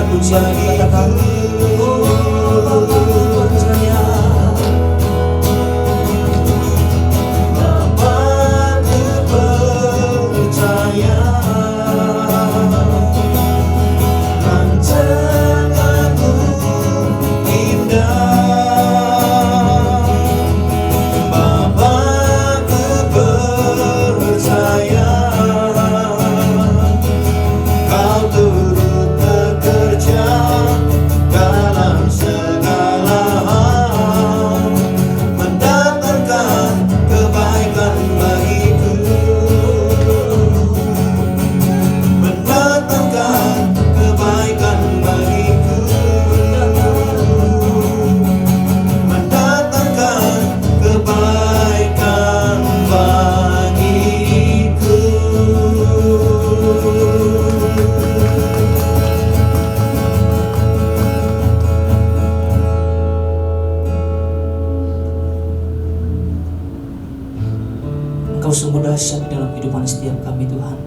pujian dikatakan, oh Bapa ku percaya, Bapa ku percaya, rancanganmu indah. Bapa ku percaya, Kau turut bekerja dalam segala hal, mendatangkan kebaikan bagiku, mendatangkan kebaikan bagiku, mendatangkan kebaikan bagiku. Engkau sungguh dahsyat dalam kehidupan setiap kami, Tuhan.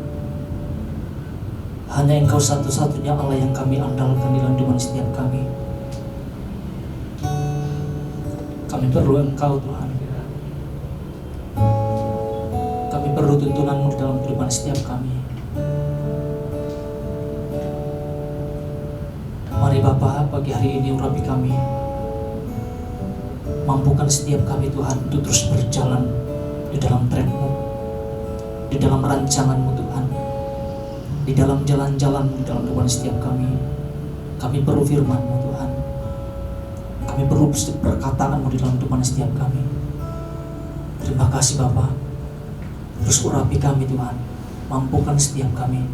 Hanya Engkau satu-satunya Allah yang kami andalkan dalam kehidupan setiap kami. Kami perlu Engkau, Tuhan. Kami perlu tuntunan-Mu di dalam kehidupan setiap kami. Mari Bapa, pagi hari ini urapi kami. Mampukan setiap kami, Tuhan, untuk terus berjalan di dalam track-Mu, di dalam rancangan-Mu, Tuhan, di dalam jalan-jalan-Mu, di dalam kehidupan setiap kami. Kami perlu firman-Mu, Tuhan. Kami perlu perkataan-Mu di dalam kehidupan setiap kami. Terima kasih Bapa. Terus urapi kami, Tuhan. Mampukan setiap kami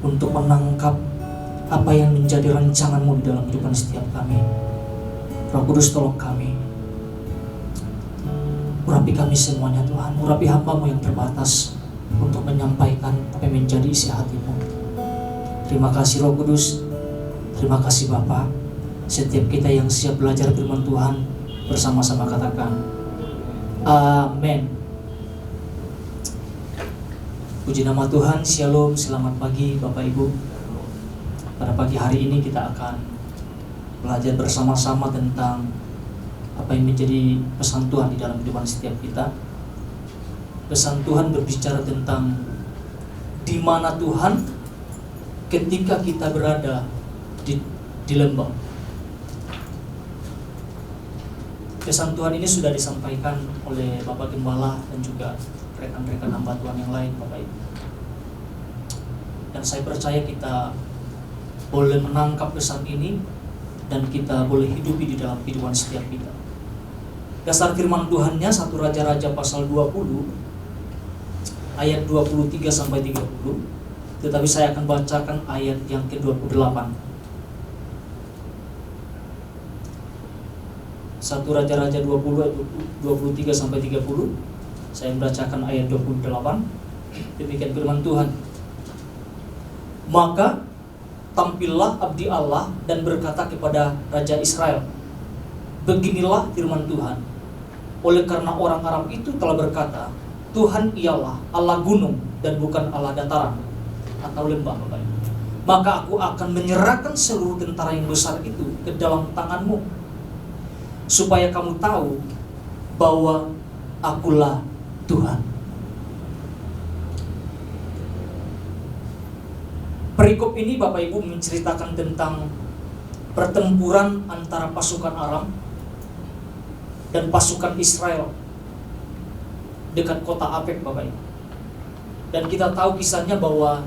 untuk menangkap apa yang menjadi rancangan-Mu di dalam kehidupan setiap kami. Roh Kudus, tolong kami. Urapi kami semuanya, Tuhan. Urapi hamba-Mu yang terbatas untuk menyampaikan apa yang menjadi isi hati-Mu. Terima kasih Roh Kudus. Terima kasih Bapa. Setiap kita yang siap belajar firman Tuhan, bersama-sama katakan amin. Puji nama Tuhan. Shalom, selamat pagi Bapak Ibu. Pada pagi hari ini kita akan belajar bersama-sama tentang apa yang menjadi pesan Tuhan di dalam kehidupan setiap kita. Pesan Tuhan berbicara tentang di mana Tuhan ketika kita berada di lembah. Pesan Tuhan ini sudah disampaikan oleh Bapak Gembala dan juga rekan-rekan hamba Tuhan yang lain, Bapak Ibu. Dan saya percaya kita boleh menangkap pesan ini dan kita boleh hidupi di dalam kehidupan setiap kita. Dasar firman Tuhannya 1 Raja-Raja pasal 20 ayat 23 sampai 30. Tetapi saya akan bacakan ayat yang ke-28. 1 Raja-Raja 20 ayat 23 sampai 30. Saya membacakan ayat 28. Demikian firman Tuhan. Maka tampillah abdi Allah dan berkata kepada Raja Israel, beginilah firman Tuhan. Oleh karena orang Aram itu telah berkata, Tuhan ialah Allah gunung dan bukan Allah dataran atau lembah, Bapak Ibu. Maka aku akan menyerahkan seluruh tentara yang besar itu ke dalam tanganmu, supaya kamu tahu bahwa akulah Tuhan. Perikop ini Bapak Ibu menceritakan tentang pertempuran antara pasukan Aram dan pasukan Israel dekat kota Apek, Bapak Ibu. Dan kita tahu kisahnya bahwa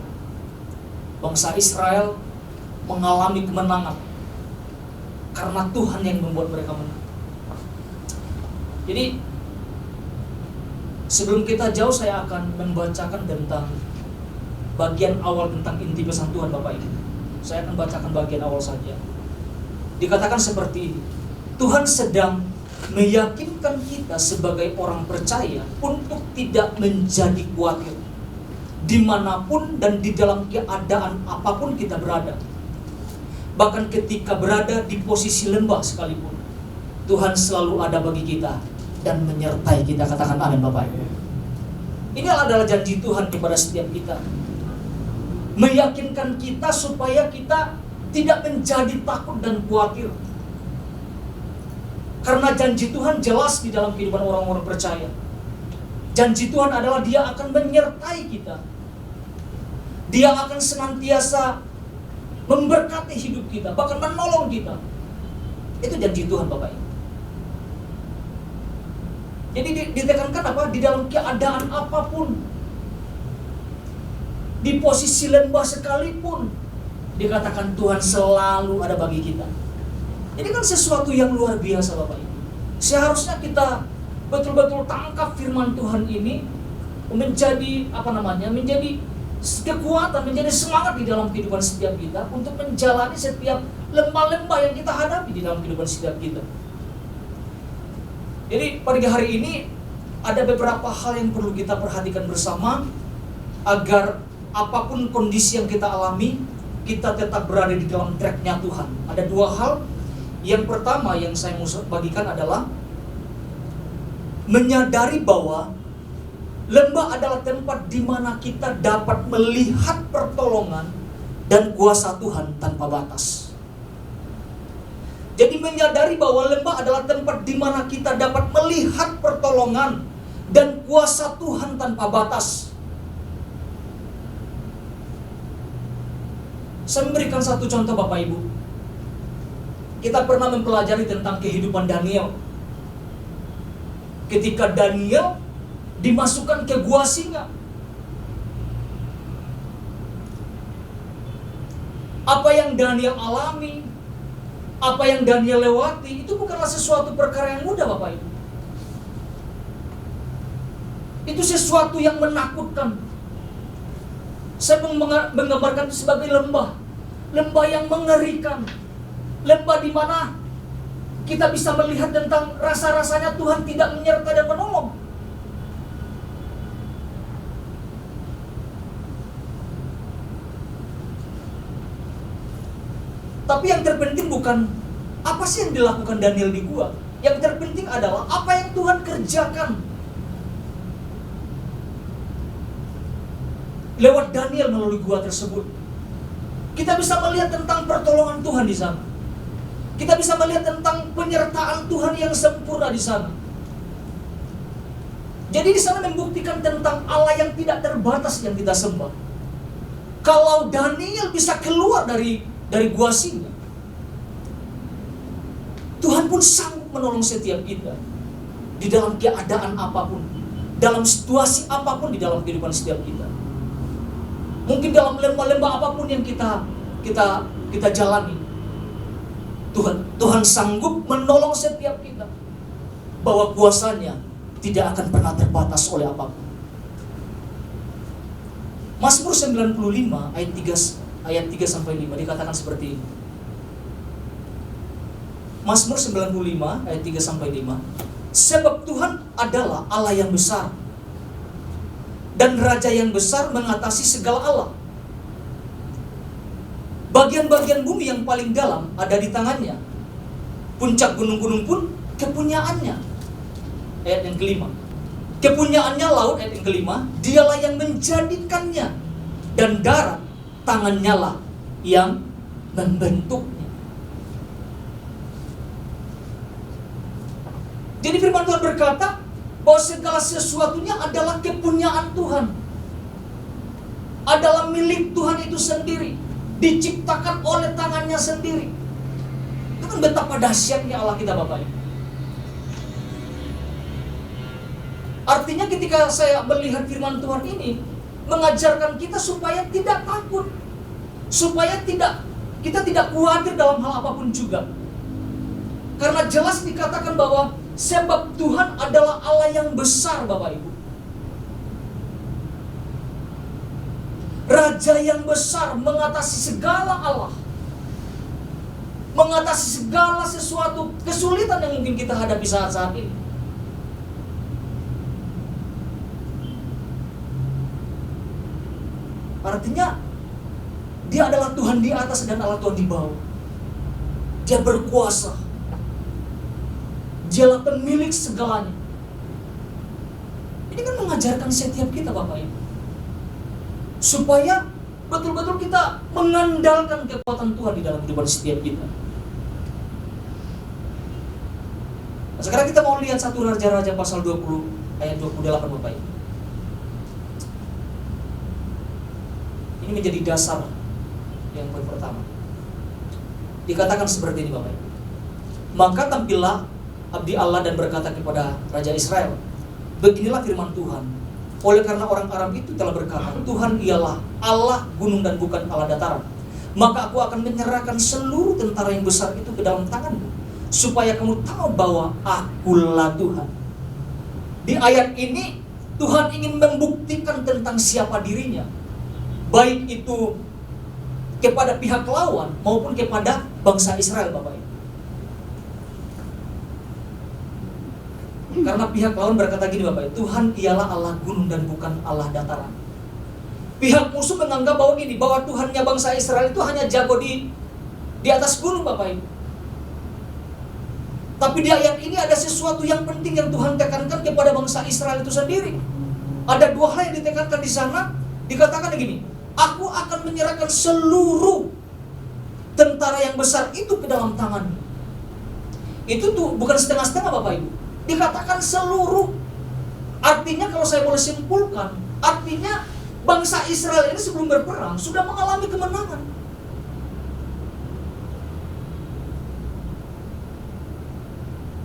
bangsa Israel mengalami kemenangan karena Tuhan yang membuat mereka menang. Jadi sebelum kita jauh, saya akan membacakan tentang bagian awal tentang inti pesan Tuhan, Bapak Ibu. Saya akan bacakan bagian awal saja. Dikatakan seperti ini. Tuhan sedang meyakinkan kita sebagai orang percaya untuk tidak menjadi khawatir dimanapun dan di dalam keadaan apapun kita berada. Bahkan ketika berada di posisi lembah sekalipun, Tuhan selalu ada bagi kita dan menyertai kita. Katakan amin, Bapak Ibu. Ini adalah janji Tuhan kepada setiap kita, meyakinkan kita supaya kita tidak menjadi takut dan khawatir. Karena janji Tuhan jelas di dalam kehidupan orang-orang percaya. Janji Tuhan adalah Dia akan menyertai kita. Dia akan senantiasa memberkati hidup kita, bahkan menolong kita. Itu janji Tuhan, Bapak Ibu. Jadi ditekankan apa? Di dalam keadaan apapun, di posisi lembah sekalipun, dikatakan Tuhan selalu ada bagi kita. Ini kan sesuatu yang luar biasa, Bapak Ibu. Seharusnya kita betul-betul tangkap firman Tuhan ini menjadi menjadi kekuatan, menjadi semangat di dalam kehidupan setiap kita untuk menjalani setiap lembah-lembah yang kita hadapi di dalam kehidupan setiap kita. Jadi pada hari ini ada beberapa hal yang perlu kita perhatikan bersama agar apapun kondisi yang kita alami, kita tetap berada di dalam track-nya Tuhan. Ada dua hal. Yang pertama yang saya mau bagikan adalah menyadari bahwa lembah adalah tempat di mana kita dapat melihat pertolongan dan kuasa Tuhan tanpa batas. Jadi menyadari bahwa lembah adalah tempat di mana kita dapat melihat pertolongan dan kuasa Tuhan tanpa batas. Saya memberikan satu contoh, Bapak Ibu. Kita pernah mempelajari tentang kehidupan Daniel. Ketika Daniel dimasukkan ke gua singa, apa yang Daniel alami, apa yang Daniel lewati, itu bukanlah sesuatu perkara yang mudah, Bapak Ibu. Itu sesuatu yang menakutkan. Saya menggambarkan itu sebagai lembah yang mengerikan, lembah di mana kita bisa melihat tentang rasa-rasanya Tuhan tidak menyertai dan menolong. Tapi yang terpenting bukan apa sih yang dilakukan Daniel di gua. Yang terpenting adalah apa yang Tuhan kerjakan lewat Daniel melalui gua tersebut. Kita bisa melihat tentang pertolongan Tuhan di sana. Kita bisa melihat tentang penyertaan Tuhan yang sempurna di sana. Jadi di sana membuktikan tentang Allah yang tidak terbatas yang kita sembah. Kalau Daniel bisa keluar dari gua singa, Tuhan pun sanggup menolong setiap kita di dalam keadaan apapun, dalam situasi apapun di dalam kehidupan setiap kita. Mungkin dalam lembah-lembah apapun yang kita jalani, Tuhan sanggup menolong setiap kita, bahwa kuasanya tidak akan pernah terbatas oleh apapun. Mazmur 95 ayat 3 sampai 5 dikatakan seperti ini. Mazmur 95 ayat 3 sampai 5. Sebab Tuhan adalah Allah yang besar, dan Raja yang besar mengatasi segala Allah. Bagian-bagian bumi yang paling dalam ada di tangannya. Puncak gunung-gunung pun kepunyaannya. Ayat yang kelima. Kepunyaannya laut, ayat yang kelima. Dialah yang menjadikannya, dan darat tangannya lah yang membentuknya. Jadi firman Tuhan berkata bahwa segala sesuatunya adalah kepunyaan Tuhan, adalah milik Tuhan itu sendiri, diciptakan oleh tangannya sendiri. Itu kan betapa dahsyatnya Allah kita, Bapak Ibu. Artinya ketika saya melihat firman Tuhan ini mengajarkan kita supaya tidak takut, supaya kita tidak khawatir dalam hal apapun juga. Karena jelas dikatakan bahwa sebab Tuhan adalah Allah yang besar, Bapak Ibu. Raja yang besar mengatasi segala Allah, mengatasi segala sesuatu kesulitan yang mungkin kita hadapi saat-saat ini. Artinya Dia adalah Tuhan di atas dan Allah Tuhan di bawah. Dia berkuasa. Dialah pemilik segalanya. Ini kan mengajarkan setiap kita, Bapak Ibu, supaya betul-betul kita mengandalkan kekuatan Tuhan di dalam kehidupan setiap kita. Nah, sekarang kita mau lihat 1 Raja-Raja pasal 20 ayat 28 Bapak Ibu. Ini menjadi dasar yang pertama. Dikatakan seperti ini Bapak Ibu. Maka tampillah abdi Allah dan berkata kepada Raja Israel, beginilah firman Tuhan. Oleh karena orang Aram itu telah berkata, Tuhan ialah Allah gunung dan bukan Allah dataran, maka aku akan menyerahkan seluruh tentara yang besar itu ke dalam tanganmu, supaya kamu tahu bahwa akulah Tuhan. Di ayat ini Tuhan ingin membuktikan tentang siapa dirinya, baik itu kepada pihak lawan maupun kepada bangsa Israel Bapak Ibu. Karena pihak lawan berkata gini Bapak Ibu, Tuhan ialah Allah gunung dan bukan Allah dataran. Pihak musuh menganggap bahwa gini, bahwa Tuhannya bangsa Israel itu hanya jago di atas gunung Bapak Ibu. Tapi di ayat ini ada sesuatu yang penting yang Tuhan tekankan kepada bangsa Israel itu sendiri. Ada 2 hal yang ditekankan di sana. Dikatakan begini, aku akan menyerahkan seluruh tentara yang besar itu ke dalam tanganmu. Itu tuh bukan setengah-setengah Bapak Ibu. Dikatakan seluruh. Artinya kalau saya boleh simpulkan, artinya bangsa Israel ini sebelum berperang sudah mengalami kemenangan.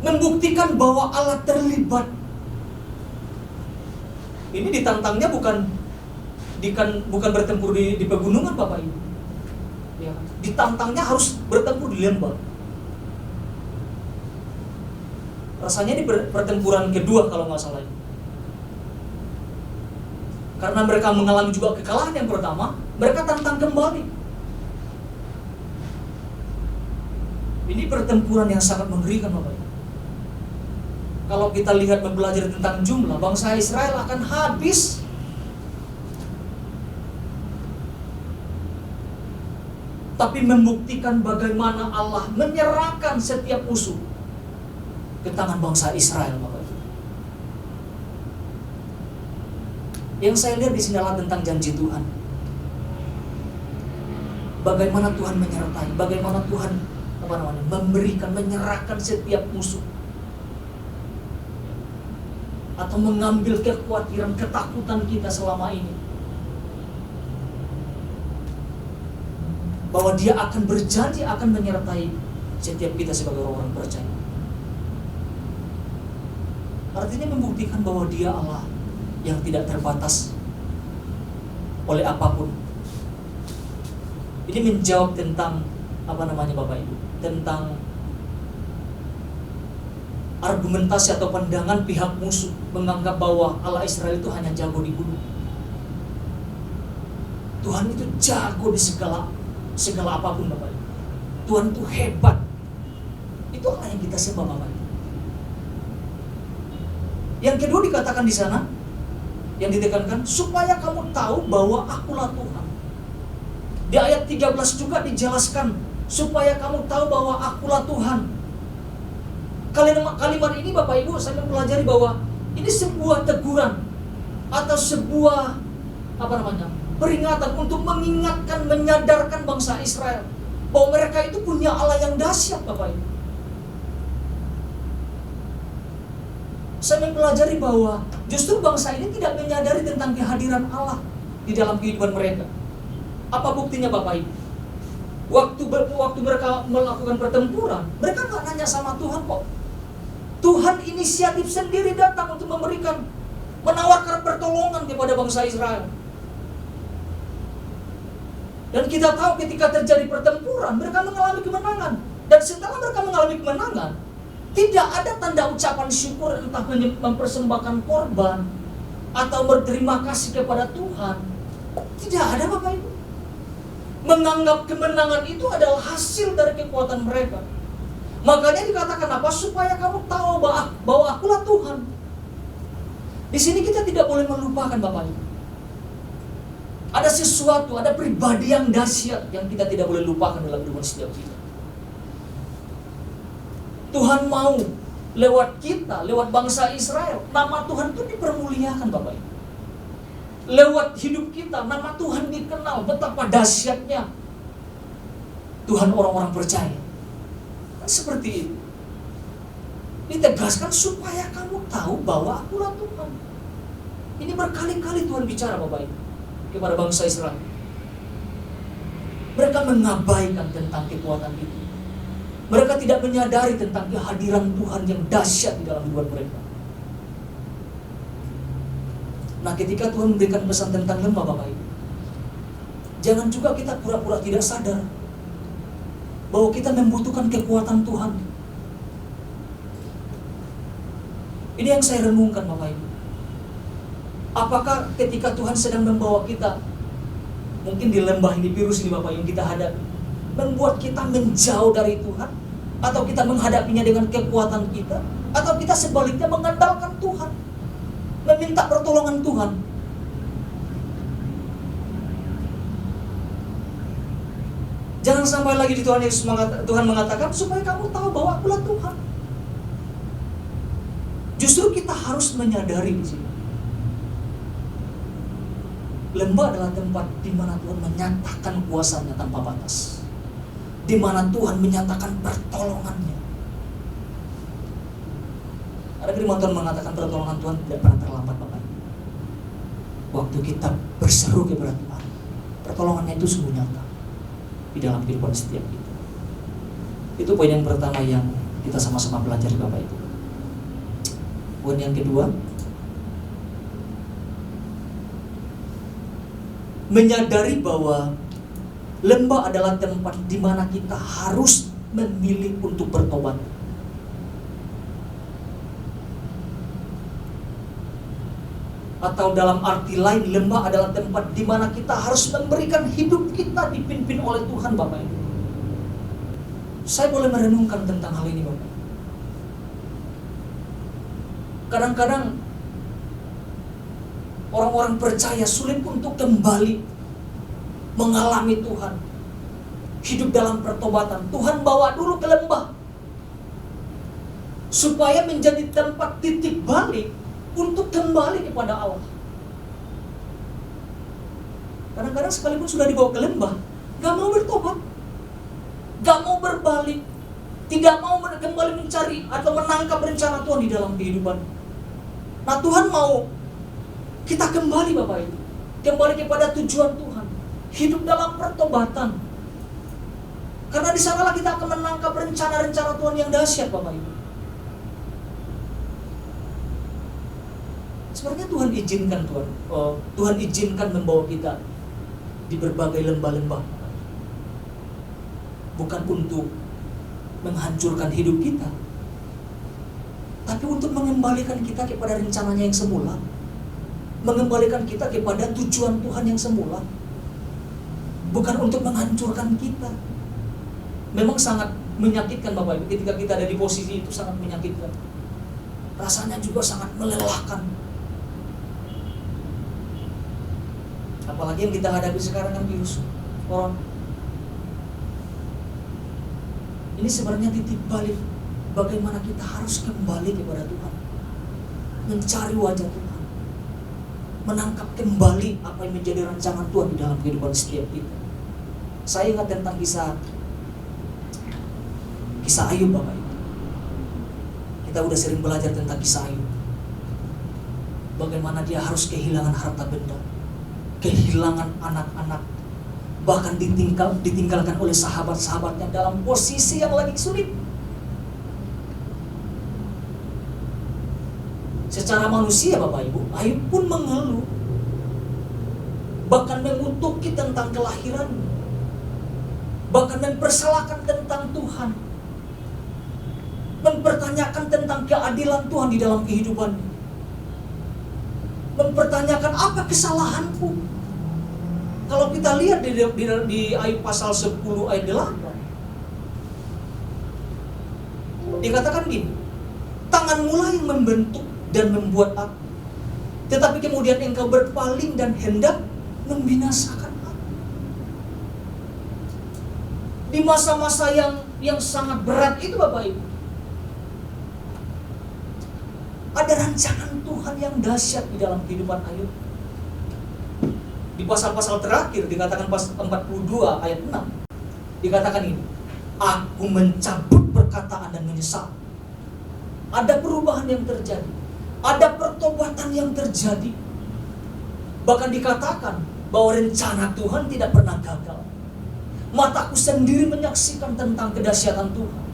Membuktikan bahwa Allah terlibat. Ini ditantangnya bukan bertempur di pegunungan Bapak Ibu. Ya, ditantangnya harus bertempur di lembah. Rasanya ini pertempuran kedua kalau nggak salah. Karena mereka mengalami juga kekalahan yang pertama, mereka tantang kembali. Ini pertempuran yang sangat mengerikan Bapak Ibu. Kalau kita lihat belajar tentang jumlah, bangsa Israel akan habis. Tapi membuktikan bagaimana Allah menyerahkan setiap musuh ke tangan bangsa Israel Bapak Ibu. Yang saya lihat di sini adalah tentang janji Tuhan. Bagaimana Tuhan menyertai, bagaimana Tuhan memberikan, menyerahkan setiap musuh. Atau mengambil kekhawatiran, ketakutan kita selama ini. Bahwa Dia akan berjanji akan menyertai setiap kita sebagai orang percaya. Artinya membuktikan bahwa Dia Allah yang tidak terbatas oleh apapun. Ini menjawab tentang Bapak Ibu, tentang argumentasi atau pandangan pihak musuh menganggap bahwa Allah Israel itu hanya jago di gunung. Tuhan itu jago di segala apapun Bapak Ibu. Tuhan itu hebat. Itu Allah yang kita sembah Bapak Ibu. Yang kedua dikatakan di sana, yang ditekankan, supaya kamu tahu bahwa akulah Tuhan. Di ayat 13 juga dijelaskan, supaya kamu tahu bahwa akulah Tuhan. Kalimat ini Bapak Ibu, saya mempelajari bahwa ini sebuah teguran atau sebuah peringatan untuk mengingatkan, menyadarkan bangsa Israel bahwa mereka itu punya Allah yang dahsyat Bapak Ibu. Saya mempelajari bahwa justru bangsa ini tidak menyadari tentang kehadiran Allah di dalam kehidupan mereka. Apa buktinya Bapak Ibu? Waktu mereka melakukan pertempuran, mereka nggak nanya sama Tuhan kok. Tuhan inisiatif sendiri datang untuk menawarkan pertolongan kepada bangsa Israel. Dan kita tahu ketika terjadi pertempuran, mereka mengalami kemenangan. Dan setelah mereka mengalami kemenangan, tidak ada tanda ucapan syukur, entah mempersembahkan korban atau berterima kasih kepada Tuhan. Tidak ada Bapak Ibu. Menganggap kemenangan itu adalah hasil dari kekuatan mereka. Makanya dikatakan apa? Supaya kamu tahu bahwa akulah Tuhan. Di sini kita tidak boleh melupakan Bapak Ibu. Ada sesuatu, ada pribadi yang dahsyat yang kita tidak boleh lupakan dalam kehidupan setiap kita. Tuhan mau lewat kita, lewat bangsa Israel, nama Tuhan itu dipermuliakan Bapak Ibu. lewat hidup kita nama Tuhan dikenal, betapa dahsyatnya Tuhan orang-orang percaya. Kan seperti itu. Ditegaskan supaya kamu tahu bahwa akulah Tuhan. Ini berkali-kali Tuhan bicara Bapak Ibu kepada bangsa Israel. Mereka mengabaikan tentang kekuatan itu. Mereka tidak menyadari tentang kehadiran Tuhan yang dahsyat di dalam hidup mereka. Nah, ketika Tuhan memberikan pesan tentang lembah Bapak Ibu, jangan juga kita pura-pura tidak sadar bahwa kita membutuhkan kekuatan Tuhan. Ini yang saya renungkan Bapak Ibu. Apakah ketika Tuhan sedang membawa kita, mungkin di lembah ini, virus ini Bapak yang kita hadapi, membuat kita menjauh dari Tuhan, atau kita menghadapinya dengan kekuatan kita, atau kita sebaliknya mengandalkan Tuhan, meminta pertolongan Tuhan. Jangan sampai lagi di Tuhan mengatakan supaya kamu tahu bahwa akulah Tuhan. Justru kita harus menyadari di sini. Lembah adalah tempat di mana Tuhan menyatakan kuasanya tanpa batas, di mana Tuhan menyatakan pertolongannya. Ada firman Tuhan mengatakan pertolongan Tuhan tidak pernah terlambat Bapak. Waktu kita berseru kepada Tuhan, pertolongannya itu sungguh nyata di dalam kehidupan setiap kita. Itu poin yang pertama yang kita sama-sama pelajari Bapak Ibu. Poin yang kedua, menyadari bahwa lembah adalah tempat di mana kita harus memilih untuk bertobat. Atau dalam arti lain, lembah adalah tempat di mana kita harus memberikan hidup kita dipimpin oleh Tuhan Bapak Ibu. Saya boleh merenungkan tentang hal ini Bapak. Kadang-kadang orang-orang percaya sulit untuk kembali mengalami Tuhan, hidup dalam pertobatan. Tuhan bawa dulu ke lembah supaya menjadi tempat titik balik untuk kembali kepada Allah. Kadang-kadang sekalipun sudah dibawa ke lembah, gak mau bertobat, gak mau berbalik, tidak mau kembali mencari atau menangkap rencana Tuhan di dalam kehidupan. Nah, Tuhan mau kita kembali Bapak Ibu, kembali kepada tujuan Tuhan, hidup dalam pertobatan. Karena di sanalah kita akan menangkap rencana-rencana Tuhan yang dahsyat Bapak Ibu. Sebenarnya Tuhan izinkan membawa kita di berbagai lembah-lembah, bukan untuk menghancurkan hidup kita, tapi untuk mengembalikan kita kepada rencananya yang semula, mengembalikan kita kepada tujuan Tuhan yang semula, bukan untuk menghancurkan kita. Memang sangat menyakitkan Bapak Ibu, ketika kita ada di posisi itu sangat menyakitkan. Rasanya juga sangat melelahkan. Apalagi yang kita hadapi sekarang kan virus corona. Ini sebenarnya titik balik bagaimana kita harus kembali kepada Tuhan, mencari wajah Tuhan, menangkap kembali apa yang menjadi rancangan Tuhan di dalam kehidupan setiap kita. Saya ingat tentang kisah Ayub Bapak Ibu. Kita udah sering belajar tentang kisah Ayub, bagaimana dia harus kehilangan harta benda, kehilangan anak-anak, bahkan ditinggalkan oleh sahabat-sahabatnya dalam posisi yang lagi sulit. Secara manusia Bapak Ibu, Ayub pun mengeluh, bahkan mengutuki tentang kelahirannya, bahkan mempersalahkan tentang Tuhan, mempertanyakan tentang keadilan Tuhan di dalam kehidupannya, mempertanyakan apa kesalahanku. Kalau kita lihat di Ayub pasal 10 ayat 8, dikatakan gini, tanganmu-lah yang membentuk dan membuat aku, tetapi kemudian engkau berpaling dan hendak membinasakan aku. Di masa-masa yang sangat berat itu Bapak Ibu, ada rancangan Tuhan yang dahsyat di dalam kehidupan Ayub. di pasal-pasal terakhir dikatakan pasal 42 ayat 6. Dikatakan ini, aku mencabut perkataan dan menyesal. Ada perubahan yang terjadi, ada pertobatan yang terjadi. Bahkan dikatakan bahwa rencana Tuhan tidak pernah gagal. Mataku sendiri menyaksikan tentang kedahsyatan Tuhan.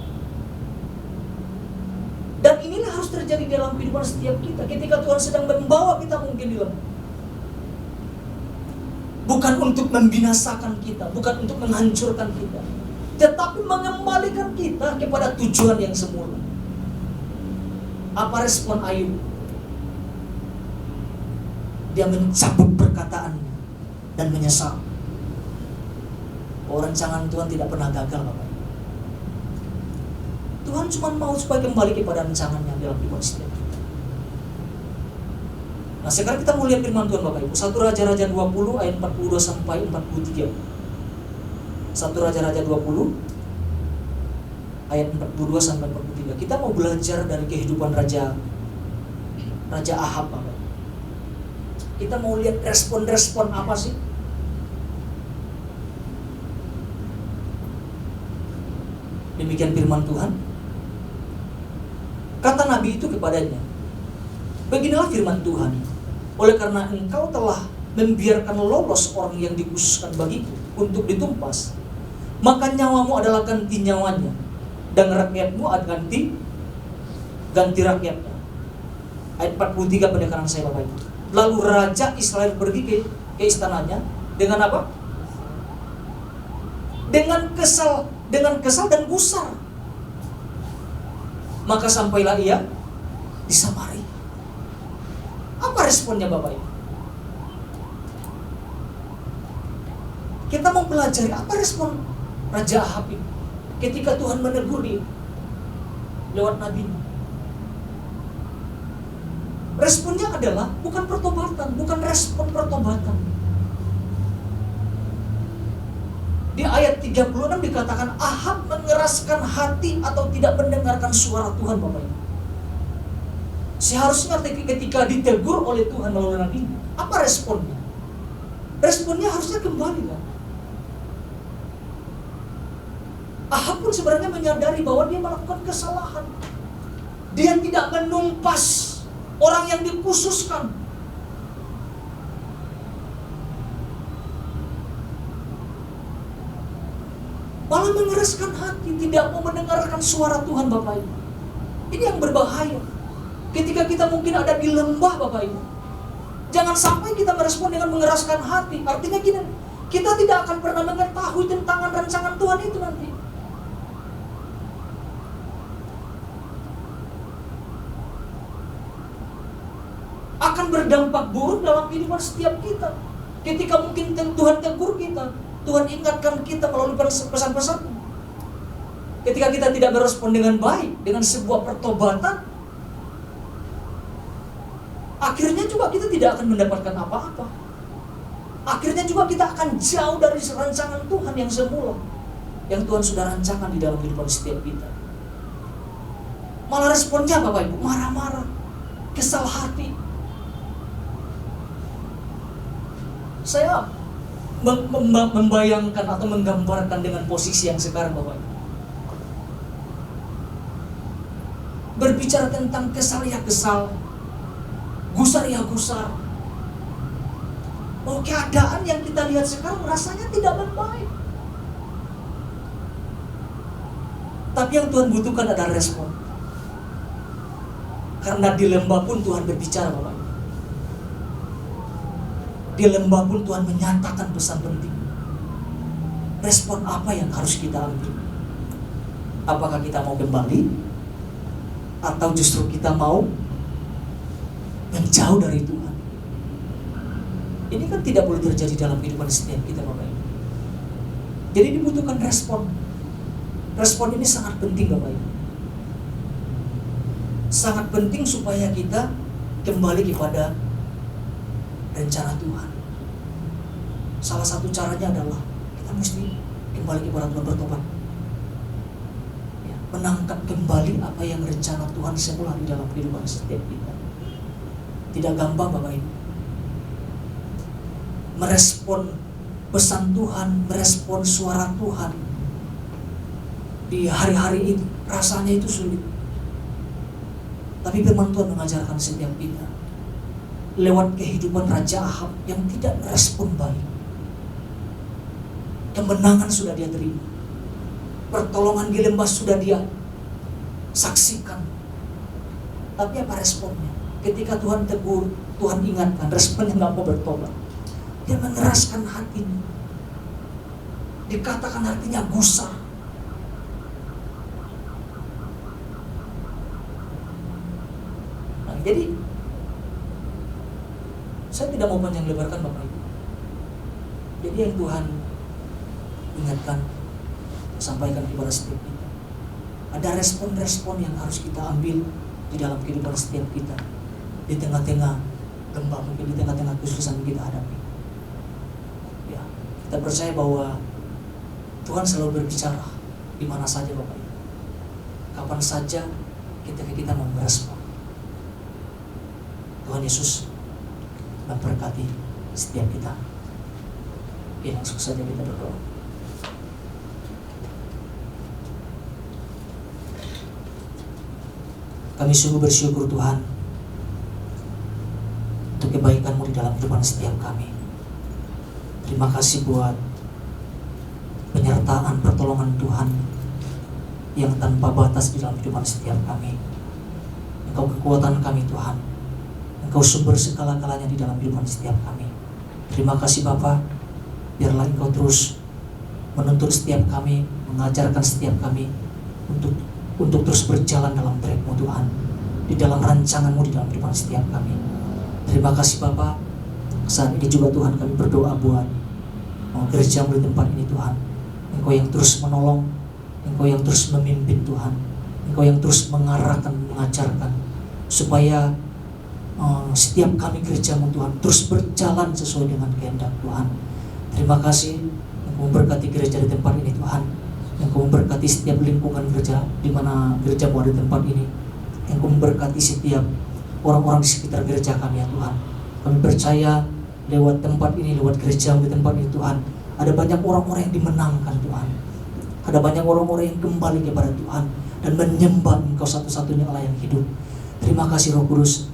Dan inilah harus terjadi dalam kehidupan setiap kita. Ketika Tuhan sedang membawa kita mungkin di lembah, bukan untuk membinasakan kita, bukan untuk menghancurkan kita, tetapi mengembalikan kita kepada tujuan yang semula. Apa respon Ayub? Dia mencabut perkataannya dan menyesal. Rancangan Tuhan tidak pernah gagal, Bapak. Tuhan cuma mau supaya kembali kepada rancangannya dalam kehidupan setiap kita. Nah, sekarang kita mau lihat firman Tuhan, Bapak Ibu. 1 Raja-Raja 20 ayat 42 sampai 43. 1 Raja-Raja 20 ayat 42 sampai 43. Kita mau belajar dari kehidupan Raja Ahab, Bapak. Kita mau lihat respon-respon apa sih? Demikian firman Tuhan. Kata Nabi itu kepadanya, beginilah firman Tuhan, oleh karena engkau telah membiarkan lolos orang yang dikhususkan bagiku untuk ditumpas, maka nyawamu adalah ganti nyawanya, dan rakyatmu adalah ganti rakyatnya. Ayat 43 pendekaran saya, Bapak Ibu. Lalu Raja Israel pergi ke istananya dengan apa? Dengan kesal dan gusar. Maka sampailah ia di Samaria. Apa responnya, Bapak Ibu? Kita mau pelajari apa respon Raja Ahab ini ketika Tuhan menegur dia lewat nabi. Responnya adalah bukan pertobatan, bukan respon pertobatan. Di ayat 36 dikatakan Ahab mengeraskan hati atau tidak mendengarkan suara Tuhan, Bapak Ibu. Seharusnya ketika ditegur oleh Tuhan melalui nabi, apa responnya? Responnya harusnya kembali, kan? Ahab pun sebenarnya menyadari bahwa dia melakukan kesalahan. Dia tidak menumpas orang yang dikhususkan. Malah mengeraskan hati, tidak mau mendengarkan suara Tuhan, Bapak Ibu. Ini yang berbahaya. Ketika kita mungkin ada di lembah, Bapak Ibu, jangan sampai kita merespon dengan mengeraskan hati. Artinya gini, kita tidak akan pernah mengetahui tentang rancangan Tuhan itu nanti. Akan berdampak buruk dalam kehidupan setiap kita. Ketika mungkin Tuhan tegur kita, Tuhan ingatkan kita melalui pesan-pesan. Ketika kita tidak merespon dengan baik, dengan sebuah pertobatan, akhirnya juga kita tidak akan mendapatkan apa-apa. Akhirnya juga kita akan jauh dari rancangan Tuhan yang semula, yang Tuhan sudah rancangkan di dalam kehidupan setiap kita. Malah responnya, Bapak Ibu, marah-marah, kesal hati. Saya membayangkan atau menggambarkan dengan posisi yang sekarang, Bapak Ibu. Berbicara tentang kesal ya kesal, gusar ya gusar. Oh, keadaan yang kita lihat sekarang rasanya tidak baik. Tapi yang Tuhan butuhkan adalah respon. Karena di lembah pun Tuhan berbicara, Bapak Ibu. Di lembah pun Tuhan menyatakan pesan penting. Respon apa yang harus kita ambil? Apakah kita mau kembali? Atau justru kita mau menjauh dari Tuhan? Ini kan tidak boleh terjadi dalam kehidupan setiap kita, Bapak Ibu. Jadi dibutuhkan respon. Respon ini sangat penting, Bapak Ibu. Sangat penting supaya kita kembali kepada rencana Tuhan. Salah satu caranya adalah kita mesti kembali kepada Tuhan, bertobat, ya, menangkap kembali apa yang rencana Tuhan semula di dalam kehidupan setiap kita. Tidak gampang, Bapak Ibu. merespon pesan Tuhan, merespon suara Tuhan di hari-hari ini, rasanya itu sulit. Tapi firman Tuhan mengajarkan setiap kita lewat kehidupan Raja Ahab yang tidak merespon baik. Kemenangan sudah dia terima, pertolongan di lembah sudah dia saksikan. Tapi apa responnya? Ketika Tuhan tegur, Tuhan ingatkan, responnya nggak mau bertobat. Dia mengeraskan hatinya. Dikatakan artinya gusar. Nah, jadi saya tidak mau panjang lebarkan Bapak Ibu. Jadi yang Tuhan ingatkan, sampaikan kepada setiap kita, ada respon-respon yang harus kita ambil di dalam kehidupan setiap kita, di tengah-tengah lembah, mungkin di tengah-tengah kesusahan kita hadapi. Ya, kita percaya bahwa Tuhan selalu berbicara di mana saja Bapak Ibu, kapan saja ketika kita mau merespon. Tuhan Yesus memberkati setiap kita. Oke, langsung saja kita berdoa. Kami sungguh bersyukur Tuhan untuk kebaikan-Mu di dalam kehidupan setiap kami. Terima kasih buat penyertaan pertolongan Tuhan yang tanpa batas di dalam kehidupan setiap kami. Engkau kekuatan kami Tuhan, Engkau sumber segala-galanya di dalam kehidupan setiap kami. Terima kasih Bapa, biarlah Engkau terus menuntun setiap kami, mengajarkan setiap kami untuk terus berjalan dalam track-Mu Tuhan, di dalam rancangan-Mu di dalam kehidupan setiap kami. Terima kasih Bapa. Saat ini juga Tuhan kami berdoa buat gereja-Mu di tempat ini Tuhan. Engkau yang terus menolong, Engkau yang terus memimpin Tuhan, Engkau yang terus mengarahkan, mengajarkan, supaya setiap kami gereja-Mu Tuhan terus berjalan sesuai dengan kehendak Tuhan. Terima kasih Engkau memberkati gereja di tempat ini Tuhan. Engkau memberkati setiap lingkungan gereja di mana gereja-Mu ada di tempat ini. Engkau memberkati setiap orang-orang di sekitar gereja kami ya Tuhan. Kami percaya lewat tempat ini, lewat gereja-Mu di tempat ini Tuhan, ada banyak orang-orang yang dimenangkan Tuhan. Ada banyak orang-orang yang kembali kepada Tuhan dan menyembah Engkau satu-satunya Allah yang hidup. Terima kasih Roh Kudus.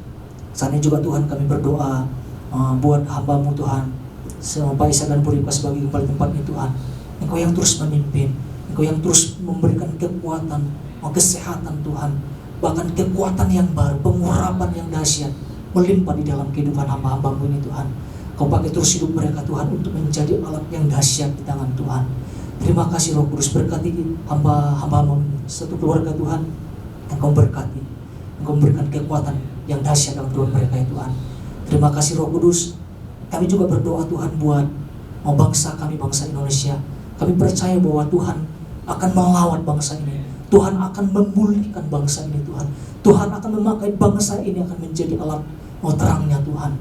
Saat ini juga Tuhan kami berdoa buat hamba-Mu Tuhan, sama Pak Isa dan Bu Rika sebagai kembali tempat ini Tuhan. Engkau yang terus memimpin, Engkau yang terus memberikan kekuatan, kesehatan Tuhan, bahkan kekuatan yang baru, pengurapan yang dahsyat melimpah di dalam kehidupan hamba-hamba-Mu ini Tuhan. Kau pakai terus hidup mereka Tuhan untuk menjadi alat yang dahsyat di tangan Tuhan. Terima kasih Roh Kudus, berkati hamba-hamba-Mu satu keluarga Tuhan. Engkau berkati, Engkau memberikan kekuatan yang dahsyat dalam kehidupan mereka ya Tuhan. Terima kasih Roh Kudus. Kami juga berdoa Tuhan buat bangsa kami, bangsa Indonesia. Kami percaya bahwa Tuhan akan melawat bangsa ini. Tuhan akan memulihkan bangsa ini Tuhan. Tuhan akan memakai bangsa ini akan menjadi alat terangnya Tuhan.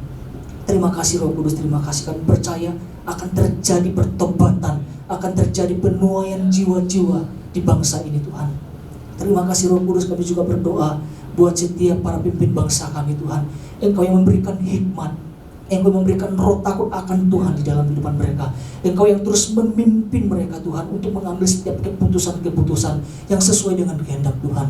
Terima kasih Roh Kudus, terima kasih. Kami percaya akan terjadi pertobatan, akan terjadi penuaian jiwa-jiwa di bangsa ini Tuhan. Terima kasih Roh Kudus. Kami juga berdoa buat setiap para pimpin bangsa kami Tuhan. Engkau yang memberikan hikmat, Engkau memberikan roh takut akan Tuhan di dalam kehidupan mereka. Engkau yang terus memimpin mereka Tuhan untuk mengambil setiap keputusan-keputusan yang sesuai dengan kehendak Tuhan.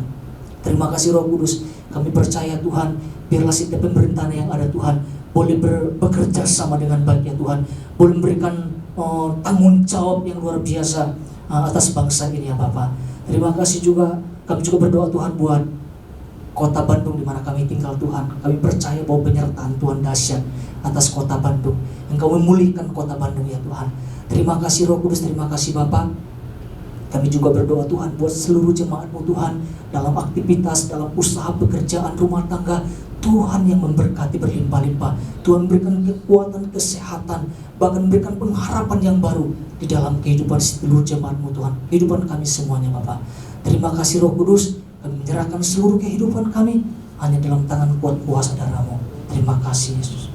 Terima kasih Roh Kudus. Kami percaya Tuhan, biarlah setiap pemerintahan yang ada Tuhan boleh bekerja sama dengan baik ya Tuhan. Boleh memberikan tanggung jawab yang luar biasa atas bangsa ini ya Bapak. Terima kasih juga. Kami juga berdoa Tuhan buat Kota Bandung di mana kami tinggal Tuhan. Kami percaya bahwa penyertaan Tuhan dahsyat atas Kota Bandung. Engkau memulihkan Kota Bandung ya Tuhan. Terima kasih Roh Kudus, terima kasih Bapa. Kami juga berdoa Tuhan buat seluruh jemaat-Mu Tuhan, dalam aktivitas, dalam usaha, pekerjaan, rumah tangga. Tuhan yang memberkati berlimpah-limpah. Tuhan memberikan kekuatan, kesehatan, bahkan memberikan pengharapan yang baru di dalam kehidupan seluruh jemaat-Mu Tuhan, kehidupan kami semuanya Bapa. Terima kasih Roh Kudus. Kami menyerahkan seluruh kehidupan kami hanya dalam tangan kuat kuasa darah-Mu. Terima kasih Yesus.